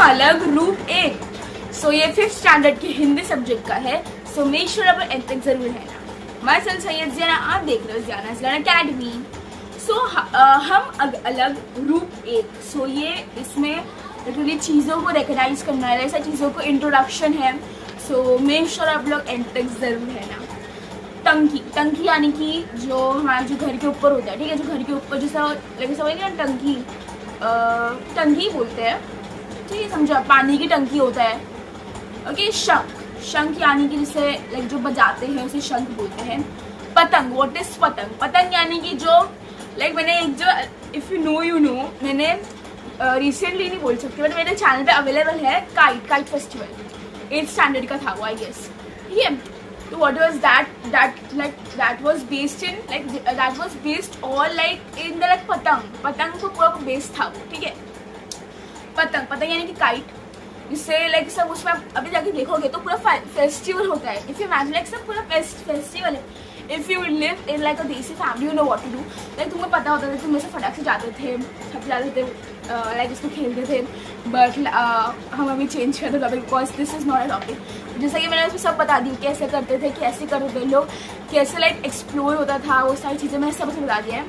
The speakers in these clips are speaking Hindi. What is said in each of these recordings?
अलग रूप एक। सो ये 5th स्टैंडर्ड के हिंदी सब्जेक्ट का है। सो मेक श्योर आप एंड तक जरूर है ना। मैं सन सैयद ज़ियाना, आप देख रहे हो ज़ियाना इस्लाम अकेडमी। सो हम अलग रूप एक। सो ये इसमें लिटरली चीज़ों को रिकग्नाइज करना है, ऐसा चीज़ों को इंट्रोडक्शन है। सो मेक श्योर आप लोग एंड तक जरूर है ना। टंकी, टंकी यानी कि जो हमारे जो घर के ऊपर होता है, ठीक है, जो घर के ऊपर जैसा लगे समझ ना टंकी, टंकी बोलते हैं, ठीक है, समझा, पानी की टंकी होता है। ओके, शंख, शंख यानी कि जिसे लाइक जो बजाते हैं उसे शंख बोलते हैं। पतंग, व्हाट इज पतंग? पतंग यानी कि जो लाइक मैंने एक जो इफ़ यू नो मैंने रिसेंटली नहीं बोल सकती बट मेरे चैनल पे अवेलेबल है काइट फेस्टिवल 8th स्टैंडर्ड का था वो, आई गेस, ठीक है। तो what was that was based in that was based all like in the like पतंग को पूरा बेस्ड था वो, ठीक है। पतंग यानी कि काइट, जिससे लाइक सब उसमें अभी जाके देखोगे तो पूरा फेस्टिवल होता है। इफ यू इमेजिन लाइक सब पूरा फेस्टिवल है। If you live in like a desi family you know what to do. Like तुम्हें पता होता था, तुम ऐसे फटाक से जाते थे, छत जाते थे, लाइक इसको खेलते थे। बट हम अभी चेंज कर दो because this is not a topic. जैसा कि मैंने उसमें सब बता दी कैसे करते थे, कैसे करते थे लोग, कैसे लाइक एक्सप्लोर होता था, वो सारी चीज़ें मैंने सब बता दिया है।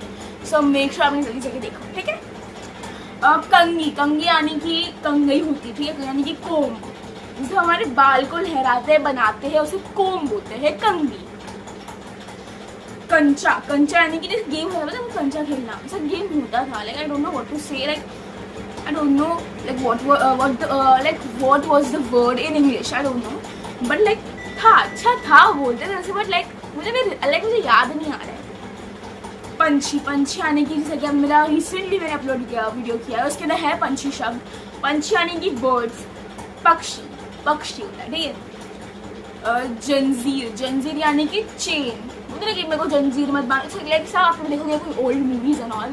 सो मेक श्योर आपने जल्दी जल्दी देखो, ठीक है। कंगी यानी कि कंगई होती, ठीक है, यानी कि कोम, जिसे हमारे बाल को लहराते बनाते हैं उसे कोम बोलते हैं, कंगी। कंचा यानी कि जैसे गेम होता था, कंचा खेलना, ऐसा गेम होता था। Like I don't know what to say, like I don't know like what was the word in English, I don't know, but like था, अच्छा था बोलते थे ऐसे, बट लाइक मुझे याद नहीं आ रहा है। पंछी यानी कि जैसे कि अब मेरा रिसेंटली मैंने अपलोड किया वीडियो किया है, उसके अंदर है पंछी शब्द। पंछी यानी कि बर्ड्स, पक्षी होता है, ठीक है। जंजीर यानी कि चेन, मतलब कि मेरे को जंजीर मत बांध, लाइक सब आप देखोगे कोई ओल्ड मूवीज एंड ऑल,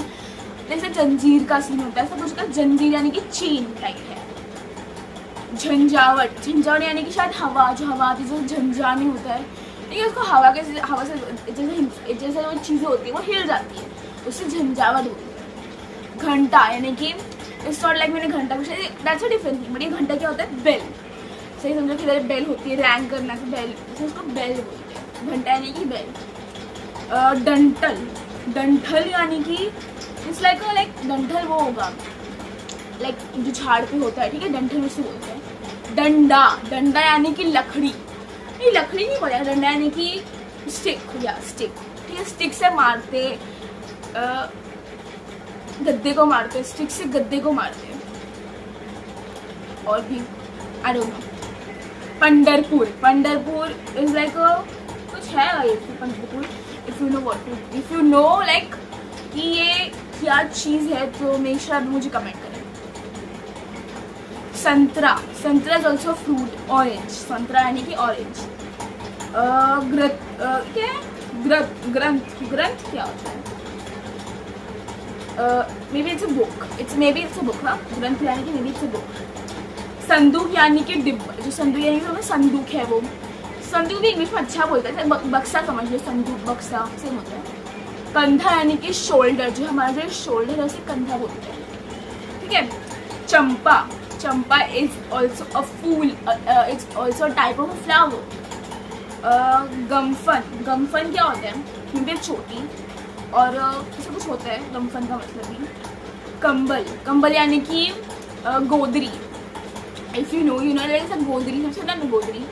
जैसे जंजीर का सीन होता है सब कुछ का। जंजीर यानी कि चेन टाइप है। झंझावट यानी कि शायद हवा, जो हवा आती है, जो झंझानी होता है, ठीक है, उसको हवा से जैसे वो चीज़ें होती है वो हिल जाती है, उससे झंझावट होती है। घंटा यानी कि इट्स नॉट लाइक मैंने घंटा कुछ, that's a different thing, but ये घंटा क्या होता है? बेल, सही समझो कि इधर बेल होती है, रैंक करना से बेल, उसको बेल बोलते हैं। घंटा यानी कि बेल। डंठल यानी कि इट्स लाइक डंठल वो होगा लाइक जो झाड़ पे होता है, ठीक है, डंठल उसे बोलते हैं। डंडा यानी कि लकड़ी, नहीं लकड़ी नहीं बोला, डंडा यानी कि स्टिक, ठीक है, स्टिक से मारते, गद्दे को मारते, स्टिक से गद्दे को मारते। और भी आई don't no. Pandharpur is like कुछ है Pandharpur, if you know like कि ये क्या चीज़ है तो मेक श्योर मुझे कमेंट करें। संतरा इज ऑल्सो फ्रूट। ऑरेंज, संतरा यानी कि ऑरेंज। ग्रंथ क्या होता है? May be it's a book, हाँ, ग्रंथ यानी कि may be it's a book. संदूक यानी कि डिब्बा, जो संदूक यानी कि संदूक है वो, संदूक भी इंग्लिश में अच्छा बोलता है, बक्सा समझ लो, संदूक बक्सा सेम होता है। कंधा यानी कि शोल्डर, जो हमारा जो शोल्डर है उसे कंधा बोलते हैं, ठीक है। Champa is also a phool, it's also type of flower. गम्फन क्या होता है? क्योंकि छोटी और ऐसा कुछ होता है गम्फन का मतलब भी। कंबल यानी कि गोदरी, इफ यू नो लाइक गोदरी, सबसे ना गोदरी,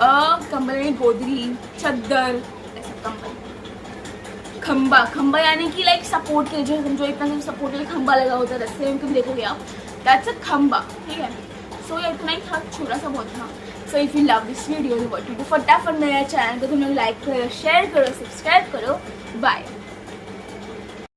कंबल यानी गोदरी, चद्दर, ऐसा कंबल। खंबा यानी कि लाइक सपोर्ट के, जो समझो इतना सपोर्ट के लिए खंबा लगा होता है रस्ते में, कभी देखोगे आप, दैट्स अ खंबा, ठीक है। सो ये इतना ही था, छोटा सा बहुत था। So if you love this video तो फटाफट मेरे चैनल को तुम लोग लाइक करो, शेयर करो, सब्सक्राइब करो। बाय।